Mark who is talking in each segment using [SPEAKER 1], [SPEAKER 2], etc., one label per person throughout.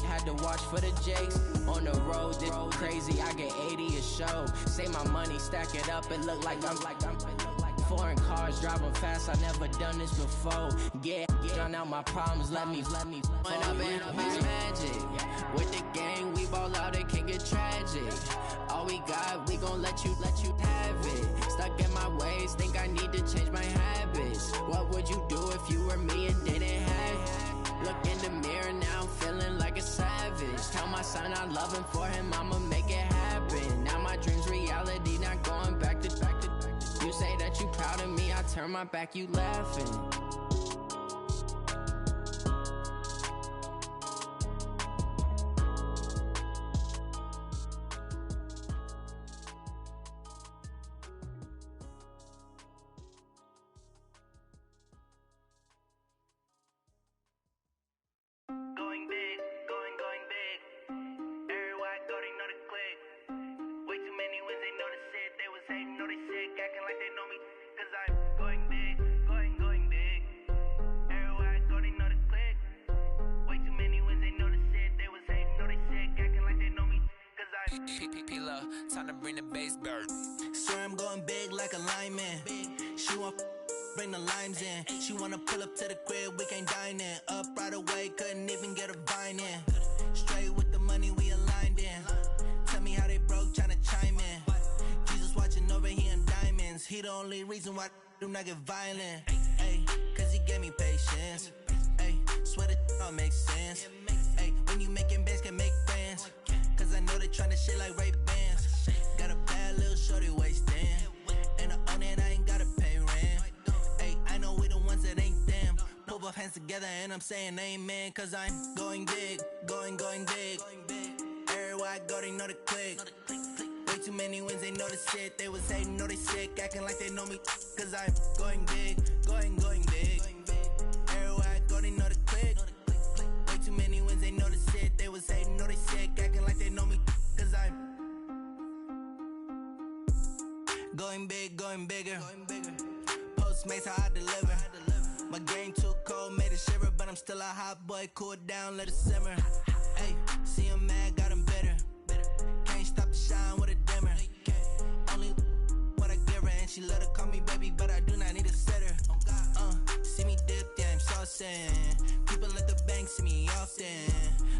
[SPEAKER 1] Had to watch for the Jakes on the road. This crazy, I get 80 a show. Say my money, stack it up, it look like I'm foreign cars driving fast. I never done this before. Yeah, drown out my problems. Let me. When I've been up is magic. With the gang, we ball out. It can get tragic. All we got, we gon' let you have it. Stuck in my ways, think I need to change my habits. What would you do if you were me and didn't have it? Look in the mirror now, I'm feeling like a savage. Tell my son I love him, for him I'ma make it happen. Now my dream's reality, not going back to. You say that you proud of me, I turn my back, you laughing.
[SPEAKER 2] Time to bring the bass bird.
[SPEAKER 3] Swear I'm going big like a lineman. She want bring the limes in. She wanna pull up to the crib, we can't dine in. Up right away, couldn't even get a vine in. Straight with the money we aligned in. Tell me how they broke, tryna chime in. Jesus watching over here in diamonds. He the only reason why I do not get violent. Ay, cause he gave me patience. Ay, swear that all makes sense. Ay, when you making bands can make friends. Cause I know they tryna shit like Ray-Bans. Got a bad little shorty wasting. And I own it, I ain't gotta pay rent. Ay, I know we the ones that ain't them. Put both hands together and I'm saying amen. Cause I'm going big, going big. Everywhere I go, they know the click. Way too many wins, they know the shit. They was hating, know they sick, acting like they know me. Cause I'm going big, going big. Everywhere I go, they know the click. Way too many wins, they know the shit. They was hating, know they sick, acting like they know me. Cause I'm going big, going bigger. Postmates how I deliver. My game too cold, made it shiver. But I'm still a hot boy, cool it down, let it simmer. Hey, see him mad, got him bitter. Can't stop the shine with a dimmer. Only what I give her, and she let her call me baby, but I do not need a sitter. See me dip, yeah, I'm saucing. People at the bank see me often.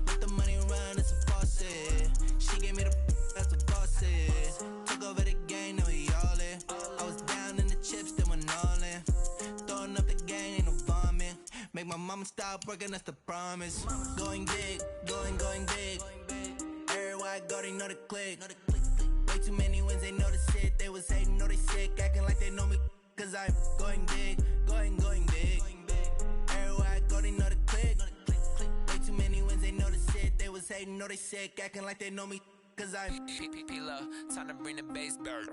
[SPEAKER 3] Let the money run, it's a faucet. She gave me the that's the bosses. Took over the game, now we all in. I was down in the chips, then went all in. Throwing up the game, ain't no vomit. Make my mama stop working, that's the promise. Going big, going big. Everywhere I go, they know the click. Way too many wins, they know the shit. They was hating, know they sick, acting like they know me. Cause I'm going big, going big. Everywhere I go, they know the click. Way too many wins, they know the shit. They was hating, know they sick, acting like they know me. Cause I'm
[SPEAKER 2] P-P-P-Love, time to bring the bass bird.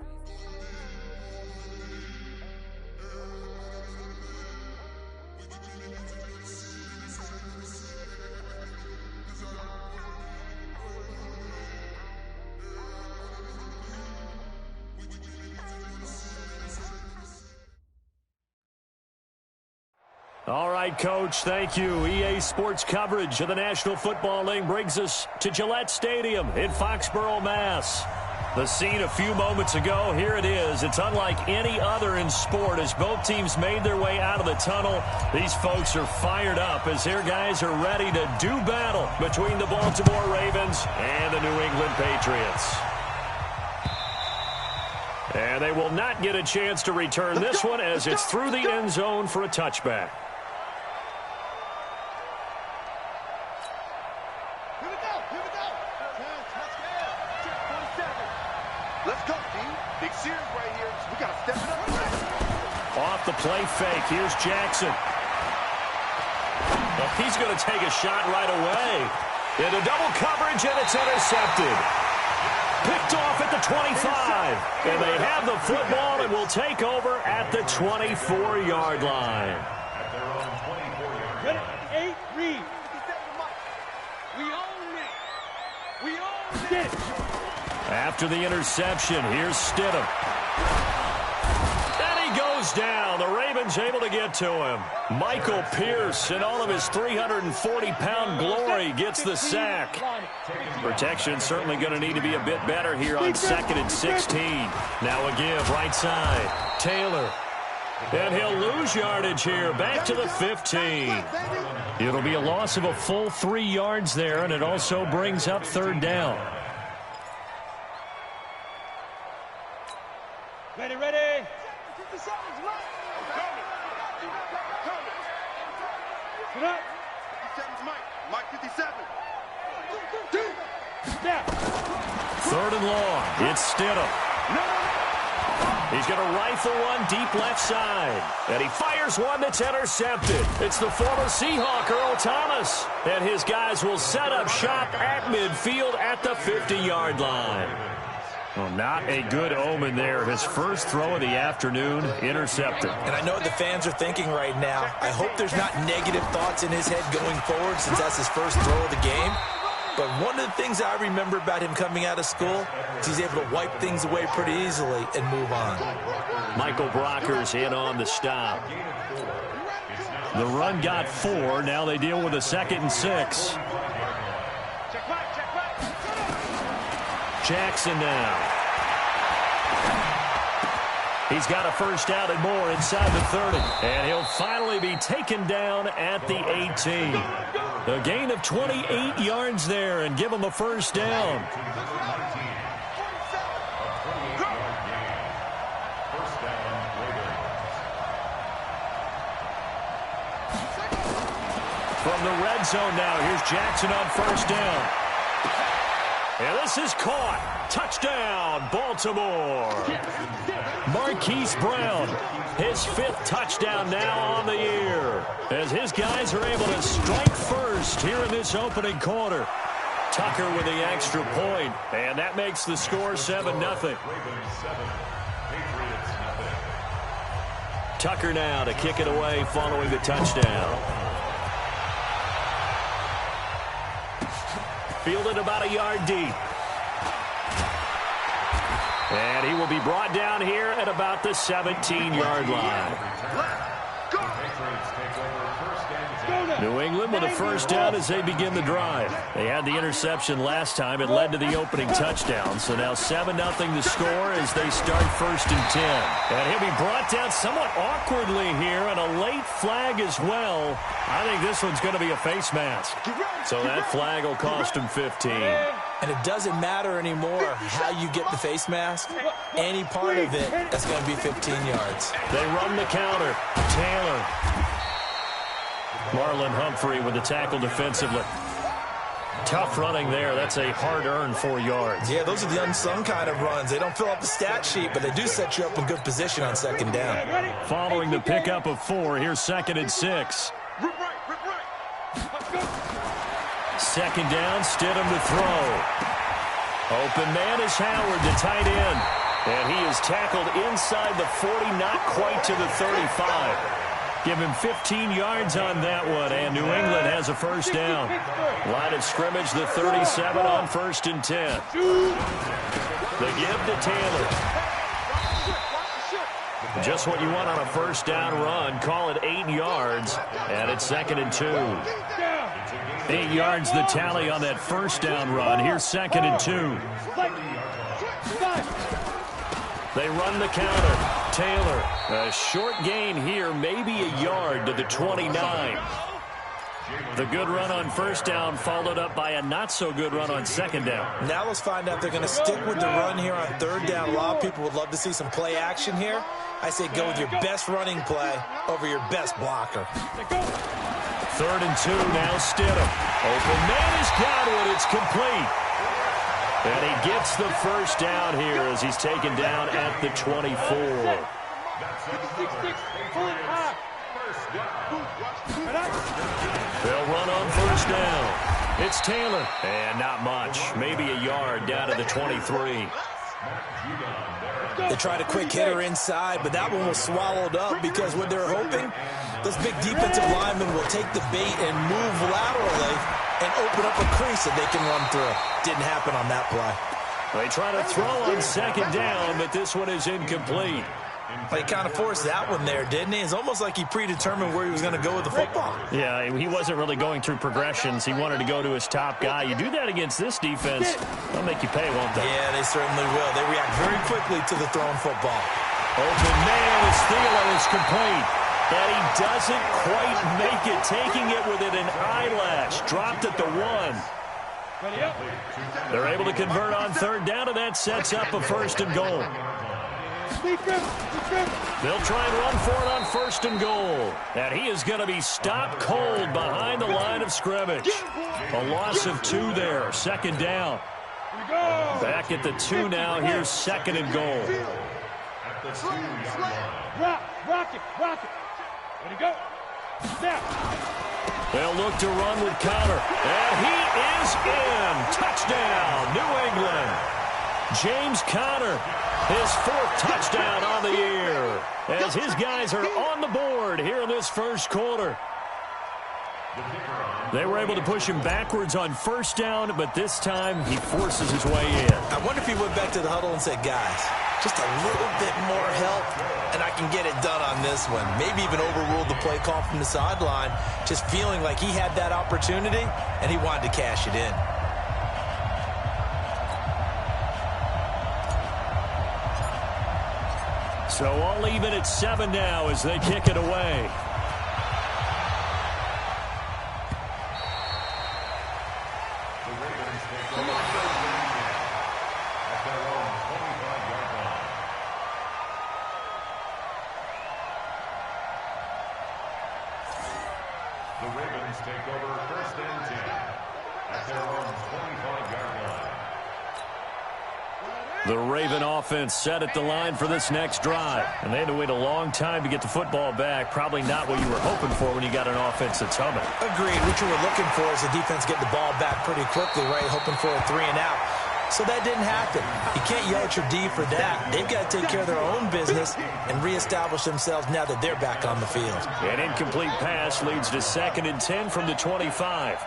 [SPEAKER 4] All right, Coach, thank you. EA Sports coverage of the National Football League brings us to Gillette Stadium in Foxborough, Mass. The scene a few moments ago, here it is. It's unlike any other in sport as both teams made their way out of the tunnel. These folks are fired up as their guys are ready to do battle between the Baltimore Ravens and the New England Patriots. And they will not get a chance to return this one as it's through the end zone for a touchback.
[SPEAKER 5] Let's go, team. Big series right here. We got to step it up.
[SPEAKER 4] Off the play fake. Here's Jackson. Well, he's going to take a shot right away. Into double coverage, and it's intercepted. Picked off at the 25. And they have the football and will take over at the 24-yard line.
[SPEAKER 5] At their own 24-yard line.
[SPEAKER 6] 8 read. We own it. We own it.
[SPEAKER 4] After the interception, here's Stidham. And he goes goes down. The Ravens able to get to him. Michael Pierce, in all of his 340-pound glory, gets the sack. Protection certainly going to need to be a bit better here on 2nd and 16. Now a give right side. Taylor. And he'll lose yardage here. Back to the 15. It'll be a loss of a full 3 yards there, and it also brings up 3rd down.
[SPEAKER 6] Ready, ready. Get up.
[SPEAKER 5] 57's Mike. Mike 57.
[SPEAKER 4] 3rd and long. It's Stidham. He's going to rifle one deep left side. And he fires one that's intercepted. It's the former Seahawk, Earl Thomas. And his guys will set up shop at midfield at the 50-yard line. Well, not a good omen there. His first throw of the afternoon, intercepted.
[SPEAKER 7] And I know what the fans are thinking right now. I hope there's not negative thoughts in his head going forward since that's his first throw of the game. But one of the things I remember about him coming out of school is he's able to wipe things away pretty easily and move on.
[SPEAKER 4] Michael Brocker's in on the stop. The run got 4. Now they deal with a 2nd and 6. Jackson now. He's got a first down and more inside the 30. And he'll finally be taken down at the 18. A gain of 28 yards there and give him a first down. From the red zone now, here's Jackson on first down. And this is caught. Touchdown, Baltimore. Marquise Brown, his 5th touchdown now on the year, as his guys are able to strike first here in this opening quarter. Tucker with the extra point, and that makes the score 7-0. Tucker now to kick it away following the touchdown. Fielded about a yard deep. And he will be brought down here at about the 17-yard line. New England with a first down as they begin the drive. They had the interception last time. It led to the opening touchdown. So now 7-0 the score as they start 1st and 10. And he'll be brought down somewhat awkwardly here, and a late flag as well. I think this one's going to be a face mask. So that flag will cost him 15.
[SPEAKER 7] And it doesn't matter anymore how you get the face mask. Any part of it, that's going to be 15 yards.
[SPEAKER 4] They run the counter. Taylor. Marlon Humphrey with the tackle defensively. Tough running there. That's a hard-earned 4 yards.
[SPEAKER 7] Yeah, those are the unsung kind of runs. They don't fill up the stat sheet, but they do set you up in good position on 2nd down.
[SPEAKER 4] Following the pickup of 4, here's 2nd and 6. 2nd down, Stidham to throw. Open man is Howard, the tight end. And he is tackled inside the 40, not quite to the 35. Give him 15 yards on that one, and New England has a first down. Line of scrimmage, the 37 on 1st and 10. The give to Taylor. Just what you want on a first down run. Call it 8 yards, and it's 2nd and 2. 8 yards the tally on that first down run. Here's 2nd and 2. They run the counter. Taylor, a short gain here, maybe a yard to the 29. The good run on first down followed up by a not-so-good run on 2nd down.
[SPEAKER 7] Now let's find out if they're going to stick with the run here on 3rd down. A lot of people would love to see some play action here. I say go with your best running play over your best blocker.
[SPEAKER 4] 3rd and 2, now Stidham. Open man has got it. It's complete. And he gets the first down here as he's taken down at the 24. They'll run on first down. It's Taylor. And not much. Maybe a yard down to the 23.
[SPEAKER 7] They tried a quick hitter inside, but that one was swallowed up because what they're hoping, those big defensive linemen will take the bait and move laterally and open up a crease that they can run through. Didn't happen on that play.
[SPEAKER 4] They try to throw on 2nd down, but this one is incomplete.
[SPEAKER 7] He kind of forced that one there, didn't he? It's almost like he predetermined where he was going to go with the football.
[SPEAKER 4] Yeah, he wasn't really going through progressions. He wanted to go to his top guy. You do that against this defense, they'll make you pay, won't they?
[SPEAKER 7] Yeah, they certainly will. They react very quickly to the thrown football.
[SPEAKER 4] Open man is Thielen. It's complete. And he doesn't quite make it, taking it within an eyelash. Dropped at the 1. They're able to convert on third down, and that sets up a 1st and goal. They'll try and run for it on 1st and goal. And he is going to be stopped cold behind the line of scrimmage. A loss of 2 there. 2nd down. Back at the 2 now. Here's 2nd and goal.
[SPEAKER 6] Rock it. Ready to go. Snap.
[SPEAKER 4] They'll look to run with Connor. And he is in. Touchdown, New England. James Conner, his 4th touchdown on the year, as his guys are on the board here in this 1st quarter. They were able to push him backwards on 1st down, but this time he forces his way in.
[SPEAKER 7] I wonder if he went back to the huddle and said, guys, just a little bit more help, and I can get it done on this one. Maybe even overruled the play call from the sideline, just feeling like he had that opportunity, and he wanted to cash it in.
[SPEAKER 4] So all even at 7 now as they kick it away.
[SPEAKER 8] The Ravens take over 1st and 10 at their own 25-yard line.
[SPEAKER 4] The Raven offense set at the line for this next drive. And they had to wait a long time to get the football back. Probably not what you were hoping for when you got an offense that's humming.
[SPEAKER 7] Agreed. What you were looking for is the defense getting the ball back pretty quickly, right? Hoping for a 3 and out. So that didn't happen. You can't yell at your D for that. They've got to take care of their own business and reestablish themselves now that they're back on the field.
[SPEAKER 4] An incomplete pass leads to 2nd and 10 from the 25.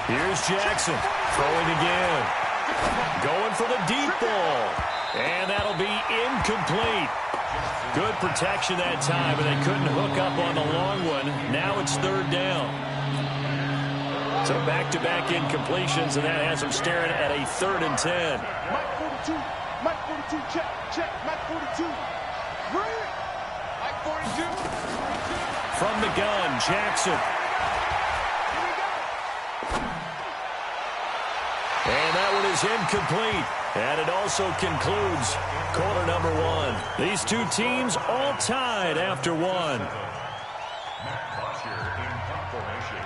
[SPEAKER 4] Here's Jackson throwing again. Going for the deep ball. And that'll be incomplete. Good protection that time, but they couldn't hook up on the long one. Now it's 3rd down. So back-to-back incompletions, and that has them staring at a 3rd and 10.
[SPEAKER 6] Mike 42, check, Mike 42. Mike 42.
[SPEAKER 4] From the gun, Jackson. And that one is incomplete. And it also concludes quarter number 1. These two teams all tied after 1.
[SPEAKER 8] Matt Bosher in punt formation.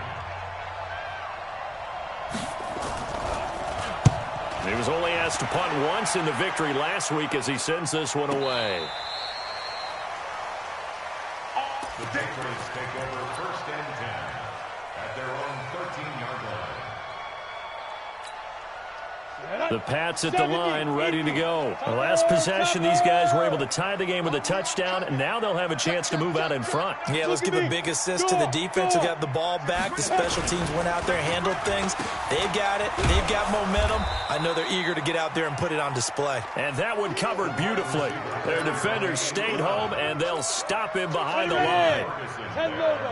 [SPEAKER 4] He was only asked to punt once in the victory last week as he sends this one away.
[SPEAKER 8] The Patriots take over 1st and 10 at their own 13-yard line.
[SPEAKER 4] The Pats at the line, ready to go. The last possession, these guys were able to tie the game with a touchdown, and now they'll have a chance to move out in front.
[SPEAKER 7] Yeah, let's give a big assist to the defense who got the ball back. The special teams went out there and handled things. They've got it. They've got momentum. I know they're eager to get out there and put it on display.
[SPEAKER 4] And that one covered beautifully. Their defenders stayed home, and they'll stop him behind the line.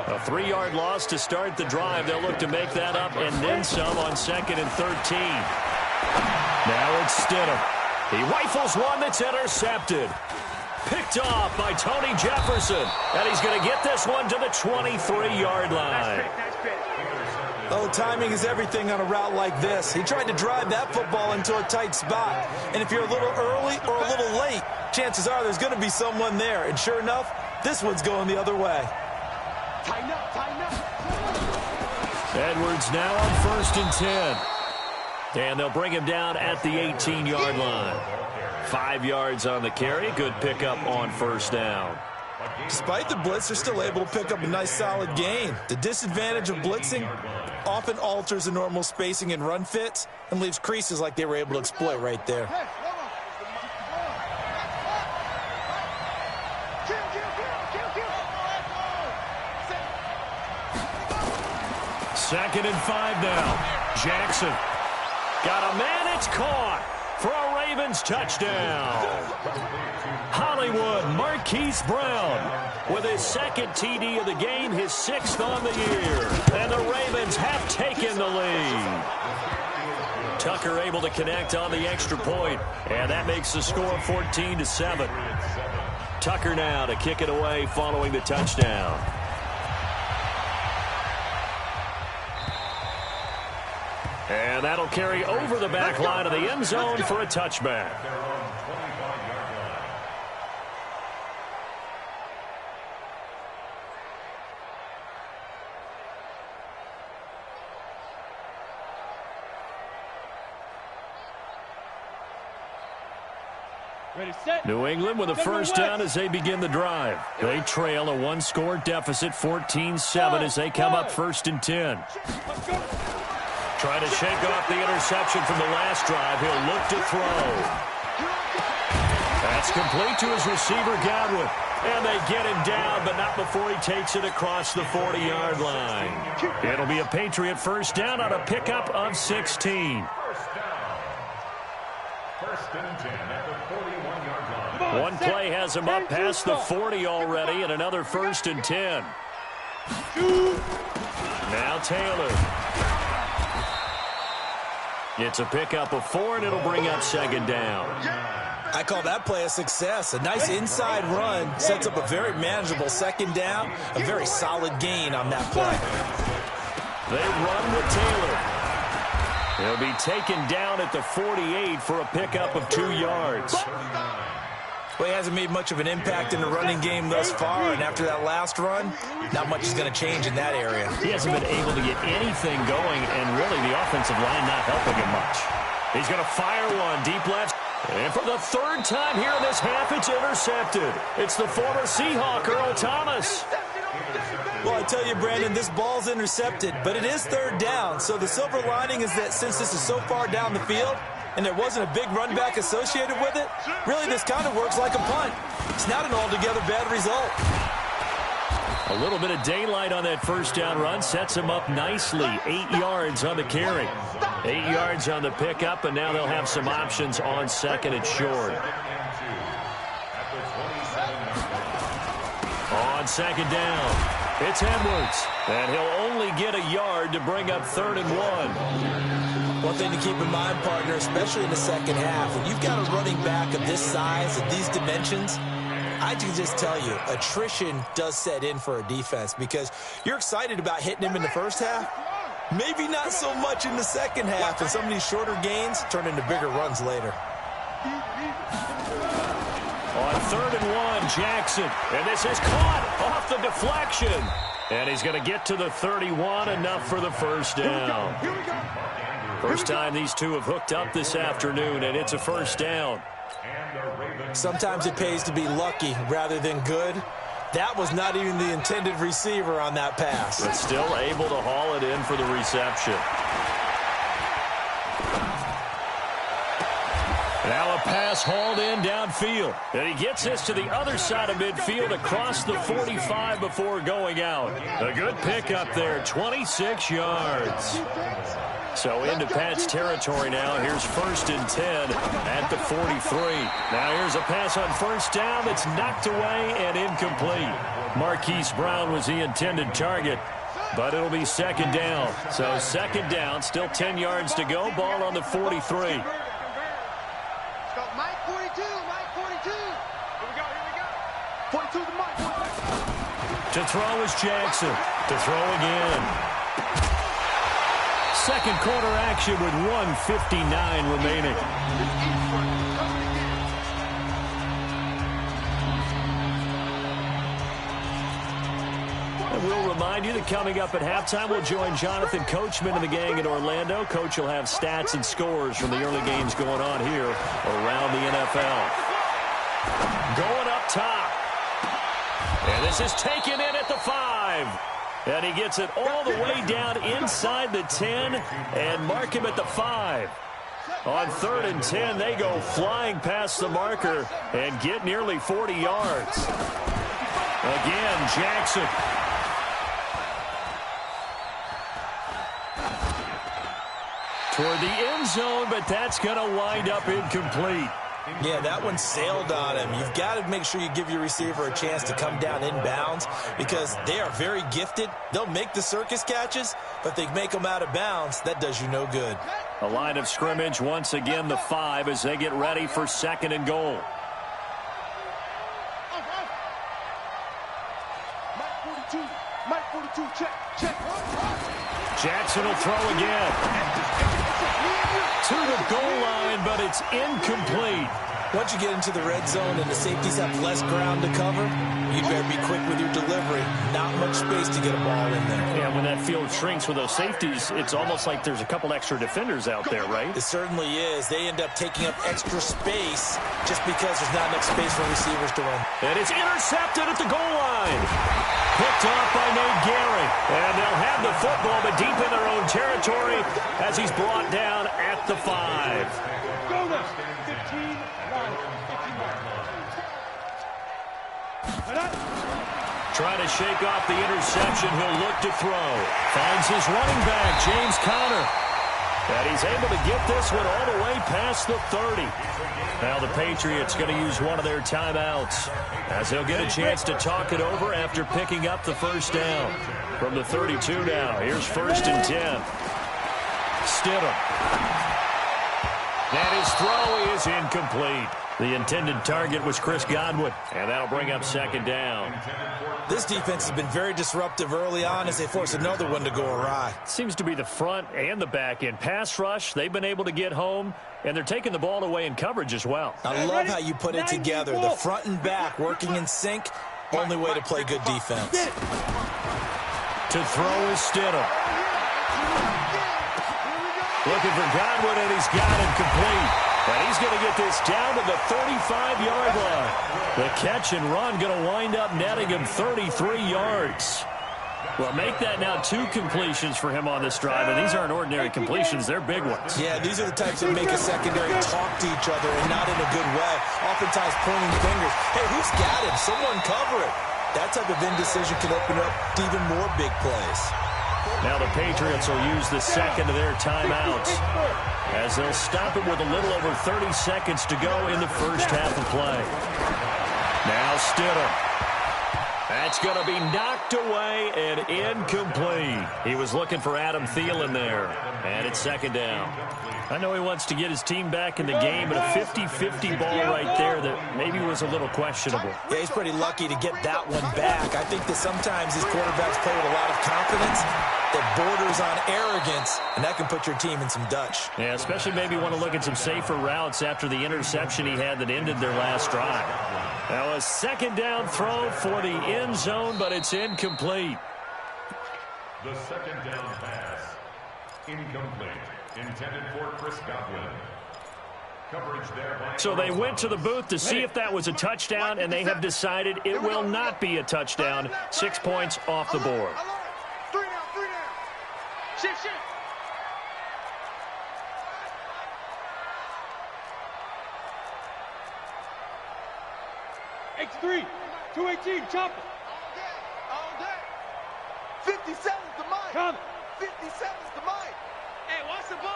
[SPEAKER 4] A 3-yard loss to start the drive. They'll look to make that up and then some on 2nd and 13. Now it's Stidham. He rifles one that's intercepted. Picked off by Tony Jefferson. And he's going to get this one to the 23-yard line.
[SPEAKER 7] Oh, timing is everything on a route like this. He tried to drive that football into a tight spot. And if you're a little early or a little late, chances are there's going to be someone there. And sure enough, this one's going the other way.
[SPEAKER 6] Tighten up.
[SPEAKER 4] Edwards now on 1st and 10. And they'll bring him down at the 18-yard line. 5 yards on the carry. Good pickup on 1st down.
[SPEAKER 7] Despite the blitz, they're still able to pick up a nice, solid gain. The disadvantage of blitzing often alters the normal spacing and run fits and leaves creases like they were able to exploit right there.
[SPEAKER 4] Second and 5 now. Jackson. Got a man, it's caught. for a Ravens touchdown. Hollywood Marquise Brown with his second TD of the game, his 6th on the year. And the Ravens have taken the lead. Tucker able to connect on the extra point, and that makes the score 14-7. Tucker now to kick it away following the touchdown. And that'll carry over the back line of the end zone for a touchback. New England with a first down as they begin the drive. They trail a one-score deficit, 14-7, as they come up 1st and 10. Trying to shake off the interception from the last drive. He'll look to throw. That's complete to his receiver, Godwin. And they get him down, but not before he takes it across the 40-yard line. It'll be a Patriot first down on a pickup of 16.
[SPEAKER 8] First and 10 at the 41-yard line.
[SPEAKER 4] One play has him up past the 40 already, and another 1st and 10. Now Taylor. It's a pickup of 4, and it'll bring up 2nd down.
[SPEAKER 7] I call that play a success. A nice inside run sets up a very manageable 2nd down. A very solid gain on that play.
[SPEAKER 4] They run with Taylor. He'll be taken down at the 48 for a pickup of 2 yards.
[SPEAKER 7] Well, he hasn't made much of an impact in the running game thus far, and after that last run, not much is going to change in that area.
[SPEAKER 4] He hasn't been able to get anything going, and really the offensive line not helping him much. He's going to fire one deep left. And for the 3rd time here in this half, it's intercepted. It's the former Seahawk, Earl Thomas.
[SPEAKER 7] Well, I tell you, Brandon, this ball's intercepted, but it is 3rd down. So the silver lining is that since this is so far down the field and there wasn't a big run back associated with it, really this kind of works like a punt. It's not an altogether bad result.
[SPEAKER 4] A little bit of daylight on that first down run sets him up nicely. 8 yards on the carry. 8 yards on the pickup, and now they'll have some options on 2nd and short. On 2nd down, it's Edwards, and he'll only get a yard to bring up 3rd and 1.
[SPEAKER 7] One thing to keep in mind, partner, especially in the second half, when you've got a running back of this size and these dimensions, I can just tell you, attrition does set in for a defense because you're excited about hitting him in the first half. Maybe not so much in the second half, and some of these shorter gains turn into bigger runs later.
[SPEAKER 4] On 3rd and 1, Jackson, and this is caught off the deflection. And he's going to get to the 31, enough for the first down. First time these two have hooked up this afternoon, and it's a first down.
[SPEAKER 7] Sometimes it pays to be lucky rather than good. That was not even the intended receiver on that pass.
[SPEAKER 4] But still able to haul it in for the reception. Now a pass hauled in downfield. And he gets this to the other side of midfield across the 45 before going out. A good pickup there, 26 yards. So into Pat's territory now. Here's 1st and 10 at the 43. Now here's a pass on first down that's knocked away and incomplete. Marquise Brown was the intended target, but it'll be 2nd down. So 2nd down, still 10 yards to go. Ball on the 43.
[SPEAKER 6] Mike 42, Mike 42. Here we go. 42 to Mike.
[SPEAKER 4] To throw is Jackson. To throw again. Second quarter action with 1:59 remaining. And we'll remind you that coming up at halftime, we'll join Jonathan Coachman and the gang in Orlando. Coach will have stats and scores from the early games going on here around the NFL. Going up top. And this is taken in at the 5. And he gets it all the way down inside the 10 and mark him at the 5. On 3rd and 10, they go flying past the marker and get nearly 40 yards. Again, Jackson. toward the end zone, but that's going to wind up incomplete.
[SPEAKER 7] Yeah, that one sailed on him. You've got to make sure you give your receiver a chance to come down inbounds because they are very gifted. They'll make the circus catches, but if they make them out of bounds, that does you no good.
[SPEAKER 4] A line of scrimmage, once again, the 5 as they get ready for 2nd and goal.
[SPEAKER 6] Mike 42, check.
[SPEAKER 4] Jackson will throw again. To the goal line, but it's incomplete.
[SPEAKER 7] Once you get into the red zone and the safeties have less ground to cover, you better be quick with your delivery. Not much space to get a ball in there.
[SPEAKER 4] Yeah, when that field shrinks with those safeties, it's almost like there's a couple extra defenders out there, right?
[SPEAKER 7] It certainly is. They end up taking up extra space just because there's not enough space for receivers to run.
[SPEAKER 4] And it's intercepted at the goal line. Picked off by Nate Gehring. And they'll have the football, but deep in their own territory as he's brought down at the 5.
[SPEAKER 6] Go now. 15.
[SPEAKER 4] Trying to shake off the interception. He'll look to throw. Finds his running back, James Conner. And he's able to get this one all the way past the 30. Now the Patriots going to use one of their timeouts as they'll get a chance to talk it over after picking up the first down. From the 32 now, here's 1st and 10. Stidham. And his throw is incomplete. The intended target was Chris Godwin, and that'll bring up 2nd down.
[SPEAKER 7] This defense has been very disruptive early on as they force another one to go awry.
[SPEAKER 4] Seems to be the front and the back end. Pass rush, they've been able to get home, and they're taking the ball away in coverage as well.
[SPEAKER 7] I love how you put it together. The front and back working in sync, only way to play good defense.
[SPEAKER 4] To throw is Stidham. Looking for Godwin, and he's got him complete. And he's going to get this down to the 35-yard line. The catch and run going to wind up netting him 33 yards. Well, make that now 2 completions for him on this drive, and these aren't ordinary completions. They're big ones.
[SPEAKER 7] Yeah, these are the types that make a secondary talk to each other and not in a good way. Oftentimes pointing fingers. Hey, who's got him? Someone cover it. That type of indecision can open up to even more big plays.
[SPEAKER 4] Now the Patriots will use the 2nd of their timeouts as they'll stop it with a little over 30 seconds to go in the first half of play. Now Stidham. That's going to be knocked away and incomplete. He was looking for Adam Thielen there, and it's 2nd down. I know he wants to get his team back in the game, but a 50-50 ball right there that maybe was a little questionable.
[SPEAKER 7] Yeah, he's pretty lucky to get that one back. I think that sometimes these quarterbacks play with a lot of confidence that borders on arrogance, and that can put your team in some Dutch.
[SPEAKER 4] Yeah, especially maybe want to look at some safer routes after the interception he had that ended their last drive. Now a 2nd down throw for the end zone, but it's incomplete.
[SPEAKER 8] The 2nd down pass, incomplete. Intended for Chris Godwin. Coverage there by
[SPEAKER 4] so they went to the booth to see if that was a touchdown, and they have decided it will not be a touchdown. 6 points off the board.
[SPEAKER 6] 3 down. Shift. 83, 218, chop it.
[SPEAKER 5] All day. 57's the mic.
[SPEAKER 6] Count it.
[SPEAKER 5] 57's the mic.
[SPEAKER 6] Hey, watch the ball.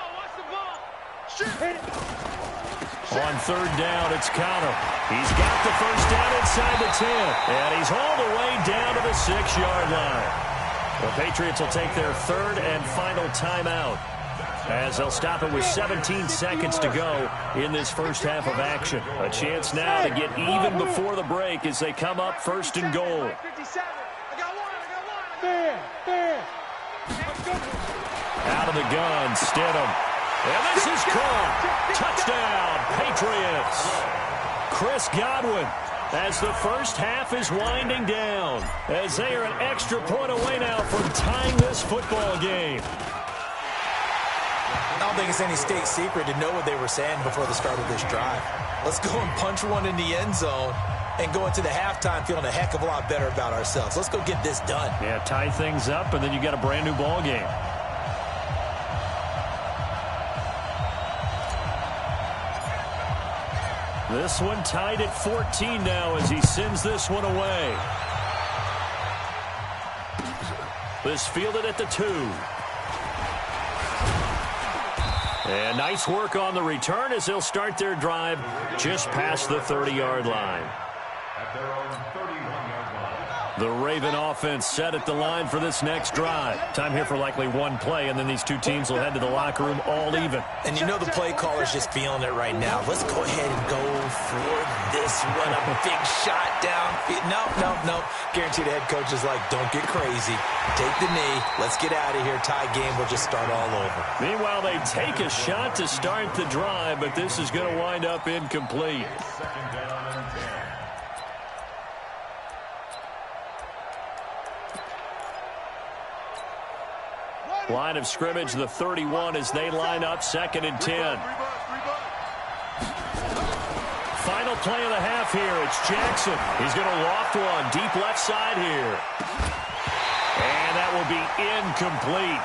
[SPEAKER 5] Shoot.
[SPEAKER 6] Hit it.
[SPEAKER 4] On 3rd down, it's Conner. He's got the first down inside the 10, and he's all the way down to the 6-yard line. The Patriots will take their 3rd and final timeout as they'll stop it with 17 seconds to go in this first half of action. A chance now to get even before the break as they come up 1st and goal.
[SPEAKER 6] 57. I got one. Fair.
[SPEAKER 4] Out of the gun, Stidham. And this is caught. Touchdown, Patriots. Chris Godwin as the first half is winding down, as they are an extra point away now from tying this football game.
[SPEAKER 7] I don't think it's any state secret to know what they were saying before the start of this drive. Let's go and punch one in the end zone and go into the halftime feeling a heck of a lot better about ourselves. Let's go get this done.
[SPEAKER 4] Yeah, tie things up, and then you got a brand new ball game. This one tied at 14 now as he sends this one away. This fielded at the 2. And nice work on the return as they'll start their drive just past the 30-yard line.
[SPEAKER 8] At their own 31-yard line.
[SPEAKER 4] The Raven offense set at the line for this next drive. Time here for likely one play, and then these two teams will head to the locker room all even.
[SPEAKER 7] And you know the play caller's just feeling it right now. Let's go ahead and go for this one. A big shot downfield. No. Guaranteed the head coach is like, don't get crazy. Take the knee. Let's get out of here. Tie game will just start all over.
[SPEAKER 4] Meanwhile, they take a shot to start the drive, but this is going to wind up incomplete.
[SPEAKER 8] Second down and 10.
[SPEAKER 4] Line of scrimmage, the 31 as they line up, 2nd and 10. Final play of the half here. It's Jackson. He's going to loft one deep left side here. And that will be incomplete.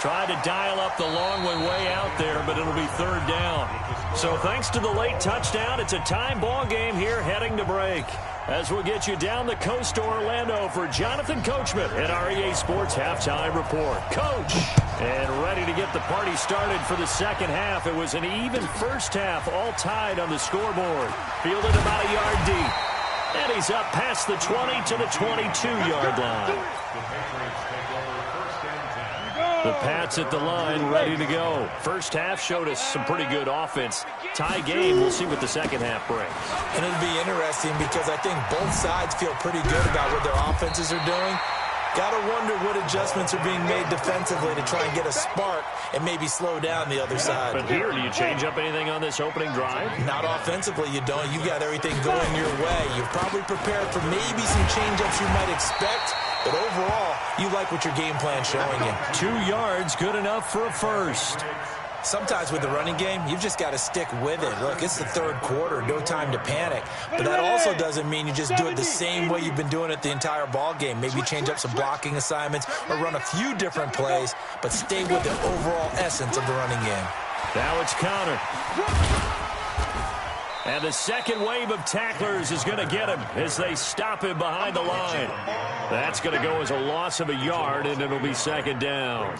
[SPEAKER 4] Tried to dial up the long one way out there, but it'll be 3rd down. So thanks to the late touchdown, it's a tie ball game here heading to break. As we'll get you down the coast to Orlando for Jonathan Coachman at our EA Sports Halftime Report. Coach! And ready to get the party started for the second half. It was an even first half, all tied on the scoreboard. Fielded about a yard deep. And he's up past the 20 to the 22-yard line. The Pats at the line, ready to go. First half showed us some pretty good offense. Tie game, we'll see what the second half brings.
[SPEAKER 7] And it'll be interesting because I think both sides feel pretty good about what their offenses are doing. Got to wonder what adjustments are being made defensively to try and get a spark and maybe slow down the other side.
[SPEAKER 4] But here, do you change up anything on this opening drive?
[SPEAKER 7] Not offensively, you don't. You got everything going your way. You're probably prepared for maybe some change-ups you might expect. But overall, you like what your game plan's showing you.
[SPEAKER 4] 2 yards, good enough for a first.
[SPEAKER 7] Sometimes with the running game, you've just got to stick with it. Look, it's the 3rd quarter, no time to panic. But that also doesn't mean you just do it the same way you've been doing it the entire ball game. Maybe change up some blocking assignments or run a few different plays, but stay with the overall essence of the running game.
[SPEAKER 4] Now it's counter. And the second wave of tacklers is going to get him as they stop him behind the line. That's going to go as a loss of a yard, and it'll be 2nd down.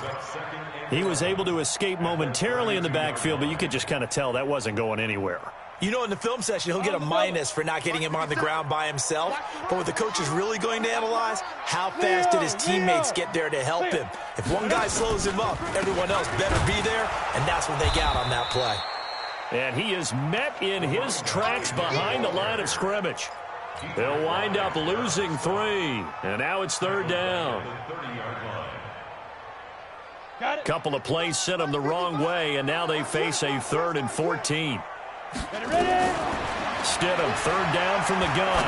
[SPEAKER 4] He was able to escape momentarily in the backfield, but you could just kind of tell that wasn't going anywhere.
[SPEAKER 7] You know, in the film session, he'll get a minus for not getting him on the ground by himself. But what the coach is really going to analyze, how fast did his teammates get there to help him? If one guy slows him up, everyone else better be there, and that's what they got on that play.
[SPEAKER 4] And he is met in his tracks behind the line of scrimmage. They'll wind up losing 3. And now it's 3rd down. Couple of plays sent them the wrong way, and now they face a 3rd and 14. Stidham, 3rd down from the gun.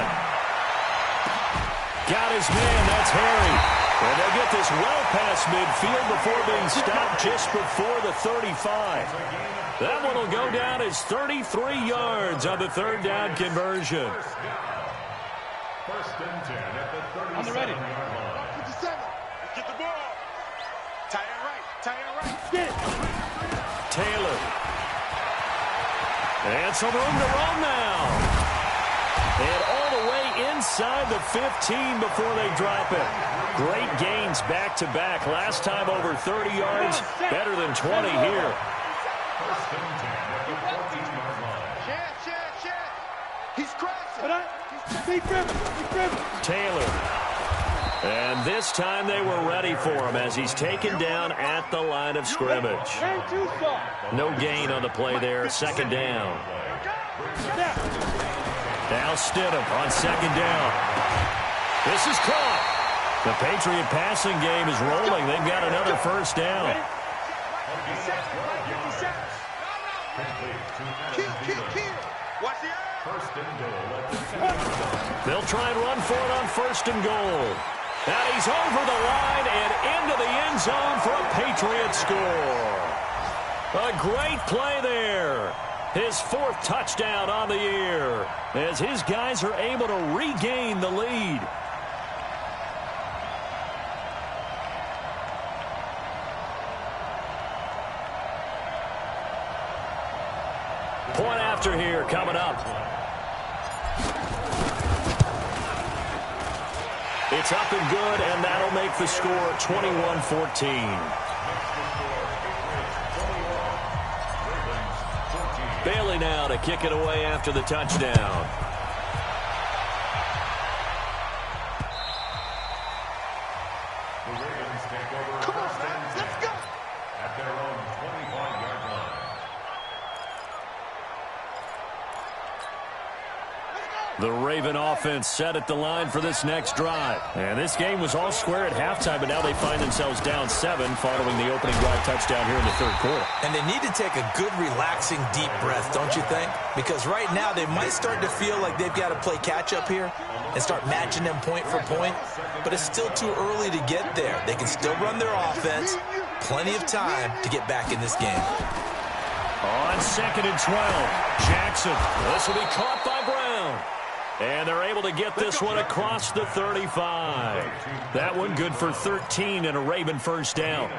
[SPEAKER 4] Got his man, that's Harry. And they'll get this well past midfield before being stopped just before the 35. That one will go down as 33 yards on the 3rd down conversion.
[SPEAKER 8] First and 10 at the 37-yard line.
[SPEAKER 6] 57. Let's get the ball. Tie it right. Get it.
[SPEAKER 4] Taylor. And some room to run now. And all the way inside the 15 before they drop it. Great gains back-to-back. Last time over 30 yards, better than 20 here.
[SPEAKER 8] First and 10 at the 14-yard line.
[SPEAKER 6] Chance. He's crashing.
[SPEAKER 4] Taylor. And this time they were ready for him as he's taken down at the line of scrimmage. No gain on the play there, 2nd down. Now Stidham on 2nd down. This is caught. The Patriot passing game is rolling. They've got another 1st down. They'll try and run for it on 1st and goal. And he's over the line and into the end zone for a Patriot score. A great play there. His 4th touchdown on the year as his guys are able to regain the lead. Point after here coming up. It's up and good, and that'll make the score 21-14. Bailey now to kick it away after the touchdown.
[SPEAKER 8] The Ravens take over first and 10 at their own 25-yard line.
[SPEAKER 4] The Raven offense set at the line for this next drive. And this game was all square at halftime, but now they find themselves down 7 following the opening drive touchdown here in the third quarter.
[SPEAKER 7] And they need to take a good, relaxing, deep breath, don't you think? Because right now they might start to feel like they've got to play catch-up here and start matching them point for point. But it's still too early to get there. They can still run their offense. Plenty of time to get back in this game.
[SPEAKER 4] On 2nd and 12, Jackson. This will be caught by Brown. And they're able to get this one across the 35. That one good for 13 and a Raven first down.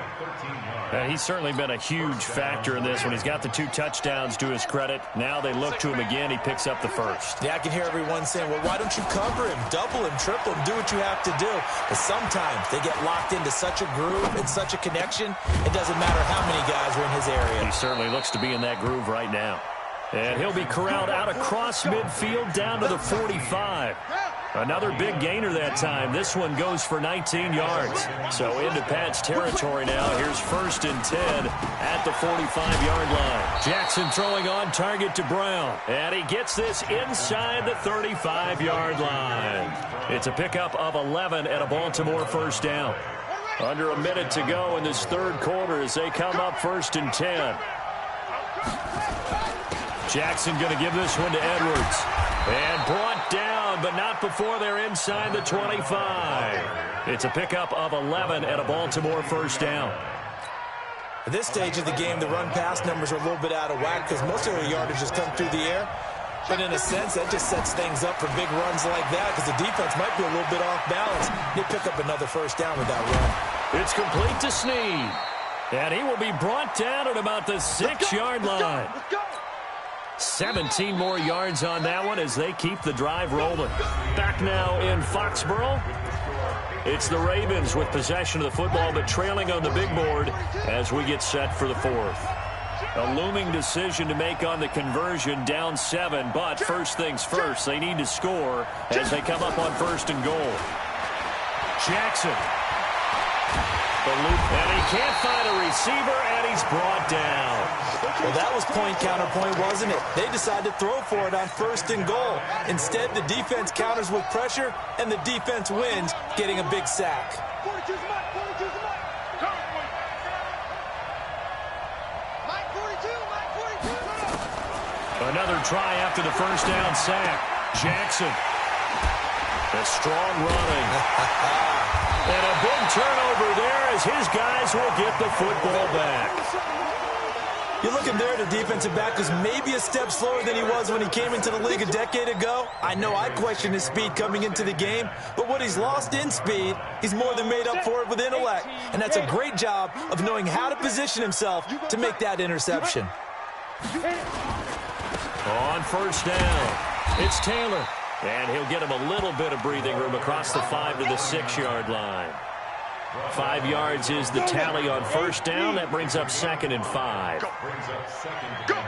[SPEAKER 4] He's certainly been a huge factor in this one. He's got the 2 touchdowns to his credit. Now they look to him again. He picks up the first.
[SPEAKER 7] Yeah, I can hear everyone saying, well, why don't you cover him, double him, triple him, do what you have to do. But sometimes they get locked into such a groove and such a connection, it doesn't matter how many guys are in his area.
[SPEAKER 4] He certainly looks to be in that groove right now. And he'll be corralled out across midfield down to the 45. Another big gainer that time. This one goes for 19 yards. So into Pat's territory now. Here's 1st and 10 at the 45-yard line. Jackson throwing on target to Brown. And he gets this inside the 35-yard line. It's a pickup of 11 and a Baltimore first down. Under a minute to go in this third quarter as they come up 1st and 10. Jackson going to give this one to Edwards. And brought down, but not before they're inside the 25. It's a pickup of 11 and a Baltimore first down.
[SPEAKER 7] At this stage of the game, the run-pass numbers are a little bit out of whack because most of their yardage has come through the air. But in a sense, that just sets things up for big runs like that because the defense might be a little bit off balance. They pick up another first down with that run.
[SPEAKER 4] It's complete to Snead. And he will be brought down at about the 6-yard line. 17 more yards on that one as they keep the drive rolling. Back now in Foxborough. It's the Ravens with possession of the football, but trailing on the big board as we get set for the fourth. A looming decision to make on the conversion, down 7, but first things first, they need to score as they come up on 1st and goal. Jackson. The loop, and he can't find a receiver, and he's brought down.
[SPEAKER 7] Well, that was point counterpoint, wasn't it? They decided to throw for it on 1st and goal. Instead, the defense counters with pressure, and the defense wins, getting a big sack.
[SPEAKER 4] Another try after the first down sack. Jackson. A strong running. And a big turnover there as his guys will get the football back.
[SPEAKER 7] You're looking there at a defensive back who's maybe a step slower than he was when he came into the league a decade ago. I know I questioned his speed coming into the game, but what he's lost in speed, he's more than made up for it with intellect. And that's a great job of knowing how to position himself to make that interception.
[SPEAKER 4] On first down, it's Taylor. And he'll get him a little bit of breathing room across the 5 to the 6-yard line. 5 yards is the tally on first down. That brings up 2nd and 5.
[SPEAKER 8] Brings up 2nd and 5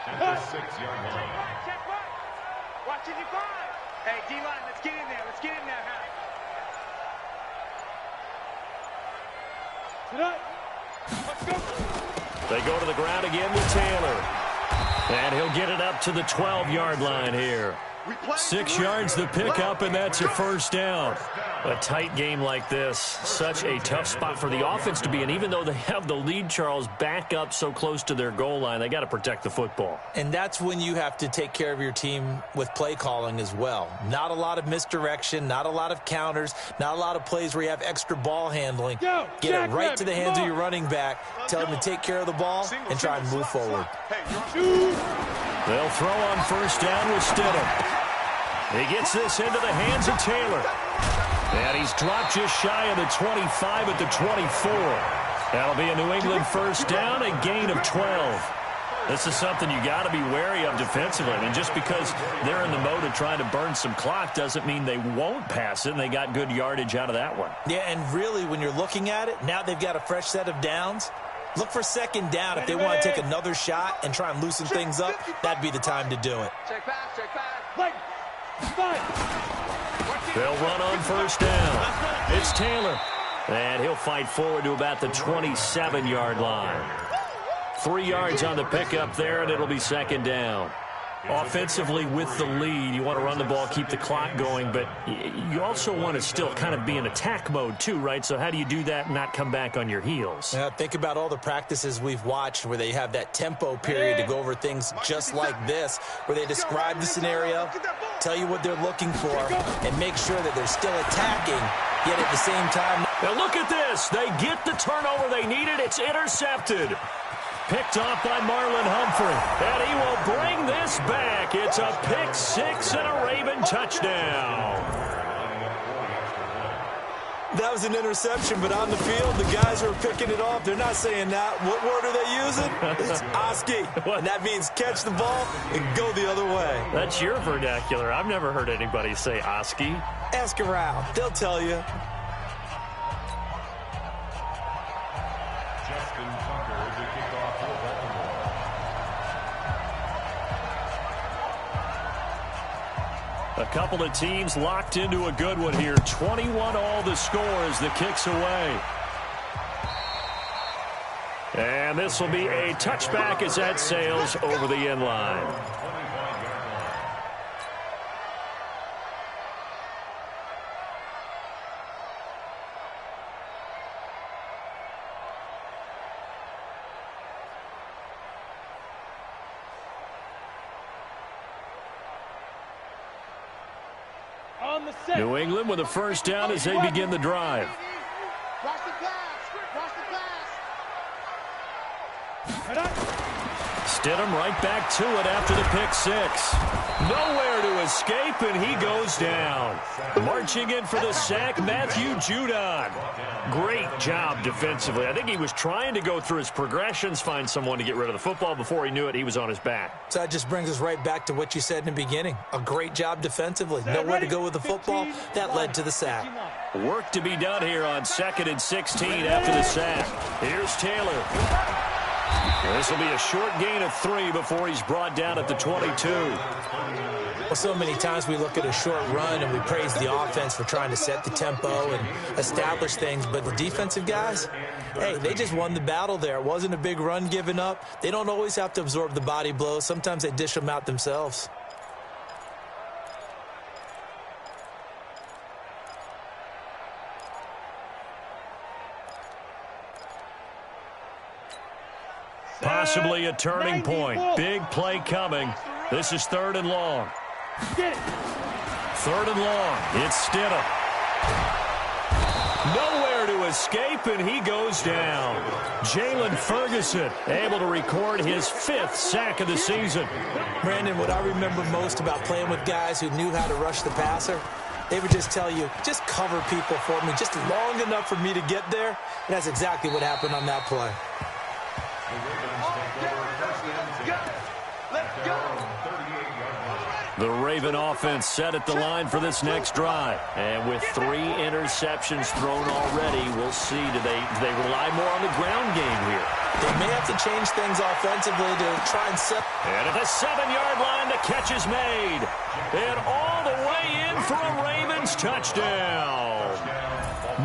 [SPEAKER 8] at the 6-yard line.
[SPEAKER 6] Watch it, you find. Hey, D-line, let's get in there. Let's get in there, Let's go.
[SPEAKER 4] They go to the ground again with Taylor. And he'll get it up to the 12-yard line here. 6 yards the pickup, and that's your first down. A tight game like this, such a tough spot for the offense to be in. Even though they have the lead, Charles, back up so close to their goal line, they got to protect the football.
[SPEAKER 7] And that's when you have to take care of your team with play calling as well. Not a lot of misdirection, not a lot of counters, not a lot of plays where you have extra ball handling. Get it right to the hands of your running back, tell him to take care of the ball, and try and move forward.
[SPEAKER 4] They'll throw on first down with Stidham. He gets this into the hands of Taylor. And he's dropped just shy of the 25 at the 24. That'll be a New England first down, a gain of 12. This is something you got to be wary of defensively. I mean, just because they're in the mode of trying to burn some clock doesn't mean they won't pass it, and they got good yardage out of that one.
[SPEAKER 7] Yeah, and really, when you're looking at it, now they've got a fresh set of downs. Look for second down. If they want to take another shot and try and loosen things up, that'd be the time to do it.
[SPEAKER 6] Check pass, check pass.
[SPEAKER 4] They'll run on first down. It's Taylor. And he'll fight forward to about the 27-yard line. 3 yards on the pickup there, and it'll be second down. Offensively with the lead, you want to run the ball, keep the clock going, but you also want to still kind of be in attack mode too, right? So how do you do that and not come back on your heels?
[SPEAKER 7] Yeah, think about all the practices we've watched where they have that tempo period to go over things just like this, where they describe the scenario, tell you what they're looking for, and make sure that they're still attacking, yet at the same time.
[SPEAKER 4] Now look at this. They get the turnover they needed. It's intercepted. Picked off by Marlon Humphrey. And he will bring this back. It's a pick six and a Raven touchdown.
[SPEAKER 7] That was an interception, but on the field, the guys who are picking it off, they're not saying that. What word are they using? It's Oski. And that means catch the ball and go the other way.
[SPEAKER 4] That's your vernacular. I've never heard anybody say Oski.
[SPEAKER 7] Ask around. They'll tell you.
[SPEAKER 4] A couple of teams locked into a good one here. 21 all the score as the kick's away. And this will be a touchback as that sails over the end line. New England with a first down as they begin the drive.
[SPEAKER 6] Watch the pass.
[SPEAKER 4] Stidham right back to it after the pick six. Nowhere to escape, and he goes down. Marching in for the sack, Matthew Judon. Great job defensively. I think he was trying to go through his progressions, find someone to get rid of the football. Before he knew it, he was on his back.
[SPEAKER 7] So that just brings us right back to what you said in the beginning. A great job defensively. Nowhere to go with the football. That led to the sack.
[SPEAKER 4] Work to be done here on 2nd and 16 after the sack. Here's Taylor. This will be a short gain of 3 before he's brought down at the 22.
[SPEAKER 7] Well, so many times we look at a short run and we praise the offense for trying to set the tempo and establish things, but the defensive guys, hey, they just won the battle there. It wasn't a big run given up. They don't always have to absorb the body blows. Sometimes they dish them out themselves.
[SPEAKER 4] Possibly a turning point. Big play coming. This is 3rd and long. 3rd and long. It's Stidham. Nowhere to escape, and he goes down. Jalen Ferguson able to record his 5th sack of the season.
[SPEAKER 7] Brandon, what I remember most about playing with guys who knew how to rush the passer, they would just tell you, just cover people for me, just long enough for me to get there. And that's exactly what happened on that play.
[SPEAKER 4] The Raven offense set at the line for this next drive. And with 3 interceptions thrown already, we'll see, do they rely more on the ground game here?
[SPEAKER 7] They may have to change things offensively to try and set.
[SPEAKER 4] And at the 7-yard line, the catch is made. And all the way in for a Ravens touchdown.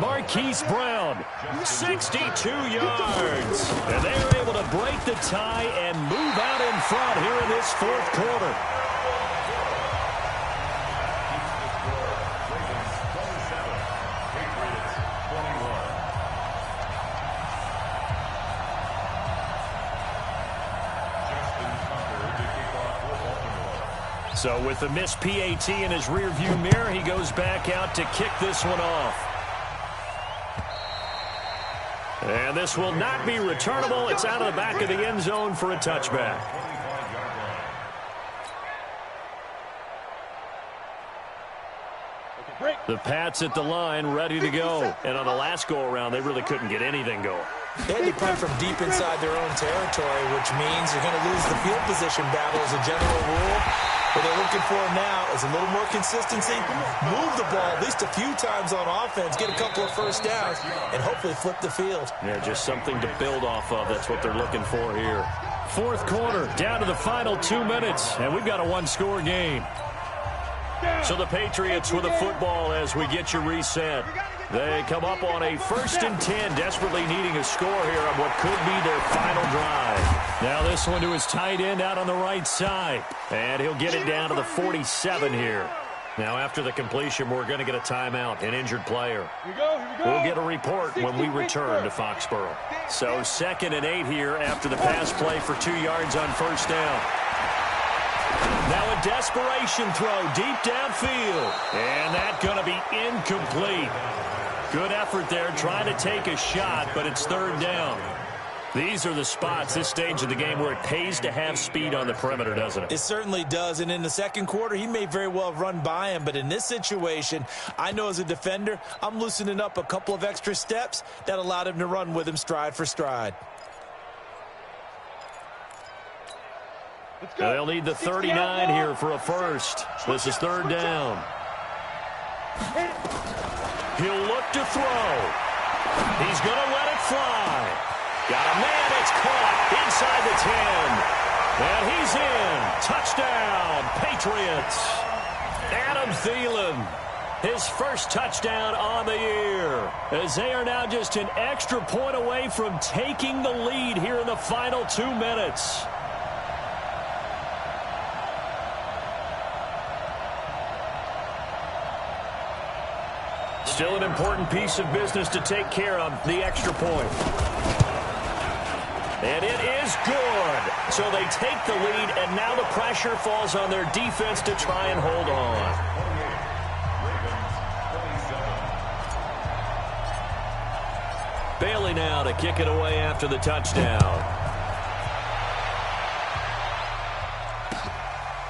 [SPEAKER 4] Marquise Brown, 62 yards. And they are able to break the tie and move out in front here in this 4th quarter. So with the missed PAT in his rearview mirror, he goes back out to kick this one off. And this will not be returnable. It's out of the back of the end zone for a touchback. The Pats at the line, ready to go. And on the last go-around, they really couldn't get anything going.
[SPEAKER 7] They had to punt from deep inside their own territory, which means you're going to lose the field position battle as a general rule. What they're looking for now is a little more consistency, move the ball at least a few times on offense, get a couple of first downs, and hopefully flip the field.
[SPEAKER 4] Yeah, just something to build off of. That's what they're looking for here. Fourth quarter, down to the final 2 minutes, and we've got a one-score game. So the Patriots with the football as we get you reset. They come up on a 1st and 10, desperately needing a score here on what could be their final drive. Now this one to his tight end out on the right side. And he'll get it down to the 47 here. Now after the completion, we're going to get a timeout, an injured player.
[SPEAKER 6] Here we go.
[SPEAKER 4] We'll get a report when we return to Foxborough. So 2nd and 8 here after the pass play for 2 yards on 1st down. Now a desperation throw deep downfield. And that's going to be incomplete. Good effort there trying to take a shot, but it's 3rd down. These are the spots, this stage of the game, where it pays to have speed on the perimeter, doesn't it?
[SPEAKER 7] It certainly does, and in the second quarter, he may very well run by him, but in this situation, I know as a defender, I'm loosening up a couple of extra steps that allowed him to run with him stride for stride.
[SPEAKER 4] They'll need the 39 here for a first. This is 3rd down. He'll look to throw. He's going to let it fly. Got a man. It's caught inside the 10. And he's in. Touchdown, Patriots. Adam Thielen, his first touchdown on the year, as they are now just an extra point away from taking the lead here in the final 2 minutes. Still an important piece of business to take care of, the extra point. And it is good. So they take the lead, and now the pressure falls on their defense to try and hold on. Bailey now to kick it away after the touchdown.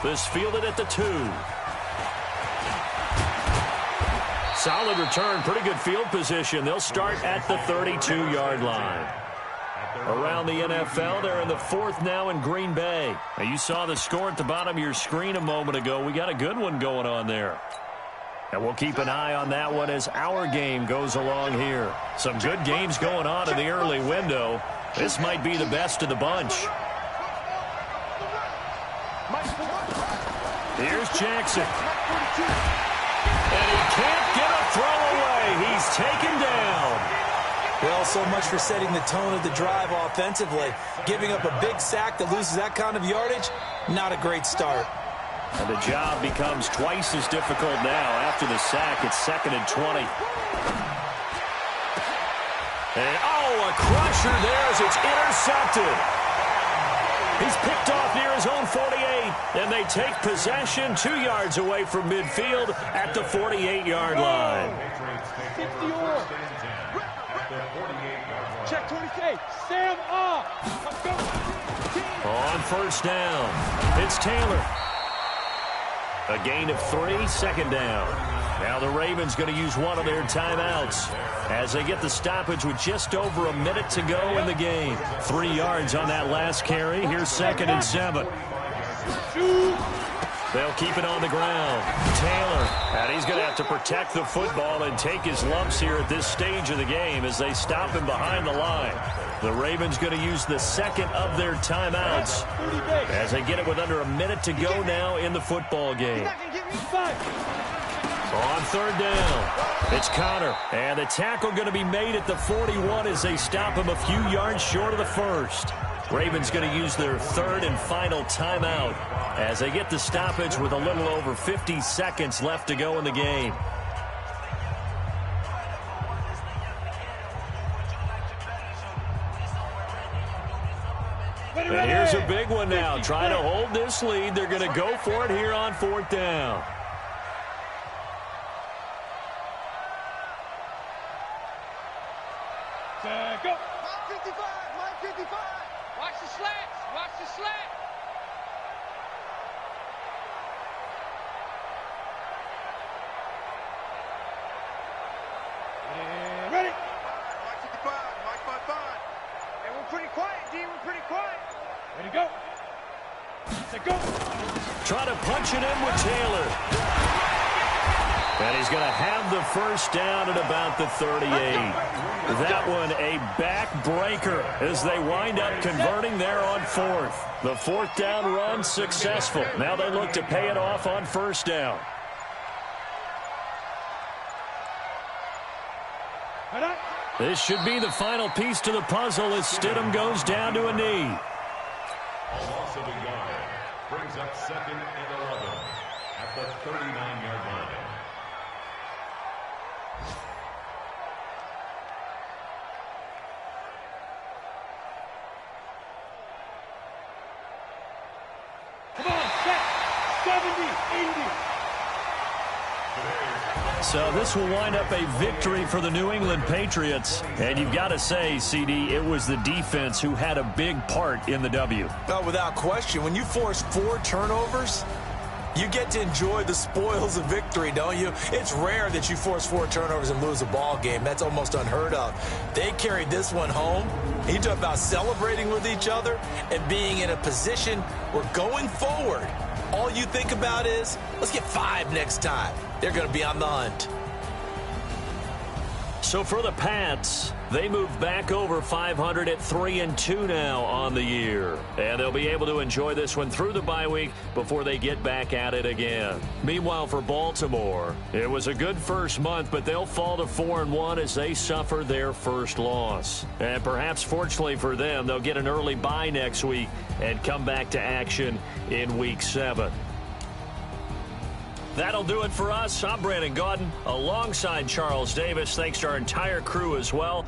[SPEAKER 4] This fielded at the 2. Solid return, pretty good field position. They'll start at the 32-yard line. Around the NFL, they're in the 4th now in Green Bay. Now, you saw the score at the bottom of your screen a moment ago. We got a good one going on there. And we'll keep an eye on that one as our game goes along here. Some good games going on in the early window. This might be the best of the bunch. Here's Jackson. And he can't get a throw away. He's taken down.
[SPEAKER 7] Well, so much for setting the tone of the drive offensively. Giving up a big sack that loses that kind of yardage, not a great start.
[SPEAKER 4] And the job becomes twice as difficult now. After the sack, it's 2nd and 20. And, a crusher there as it's intercepted. He's picked off near his own 48, and they take possession 2 yards away from midfield at the 48-yard line.
[SPEAKER 6] 50 or. Check 28. Sam off. Let's go.
[SPEAKER 4] On 1st down, it's Taylor. A gain of 3, 2nd down. Now the Ravens going to use one of their timeouts as they get the stoppage with just over a minute to go in the game. 3 yards on that last carry. Here's 2nd and 7. They'll keep it on the ground. Taylor, and he's going to have to protect the football and take his lumps here at this stage of the game as they stop him behind the line. The Ravens going to use the 2nd of their timeouts as they get it with under a minute to go now in the football game. On 3rd down, it's Connor, and the tackle going to be made at the 41 as they stop him a few yards short of the 1st. Ravens going to use their 3rd and final timeout as they get the stoppage with a little over 50 seconds left to go in the game. And here's a big one now. Trying to hold this lead. They're going to go for it here on 4th down.
[SPEAKER 6] Go. Line 55. Line 55. Watch the slats. Watch the slat. And ready. Line 55. Line 55. And we're pretty quiet, D. We're pretty quiet. Ready to go. Set go.
[SPEAKER 4] trying to punch it in with Taylor. And he's going to have the first down at about the 38. That one a backbreaker as they wind up converting there on fourth. The fourth down run successful. Now they look to pay it off on first down. This should be the final piece to the puzzle as Stidham goes down to a knee.
[SPEAKER 8] A loss of a yard brings up 2nd and 11 at the 39-yard line.
[SPEAKER 6] Come on, set. 70, 80.
[SPEAKER 4] So this will wind up a victory for the New England Patriots. And you've got to say, CD, it was the defense who had a big part in the W.
[SPEAKER 7] Oh, without question. When you force 4 turnovers, you get to enjoy the spoils of victory, don't you? It's rare that you force 4 turnovers and lose a ball game. That's almost unheard of. They carried this one home. You talk about celebrating with each other and being in a position where going forward, all you think about is, let's get 5 next time. They're going to be on the hunt.
[SPEAKER 4] So for the Pats, they move back over 500 at 3-2 now on the year. And they'll be able to enjoy this one through the bye week before they get back at it again. Meanwhile, for Baltimore, it was a good first month, but they'll fall to 4-1 as they suffer their first loss. And perhaps fortunately for them, they'll get an early bye next week and come back to action in Week 7. That'll do it for us. I'm Brandon Gaudin alongside Charles Davis. Thanks to our entire crew as well.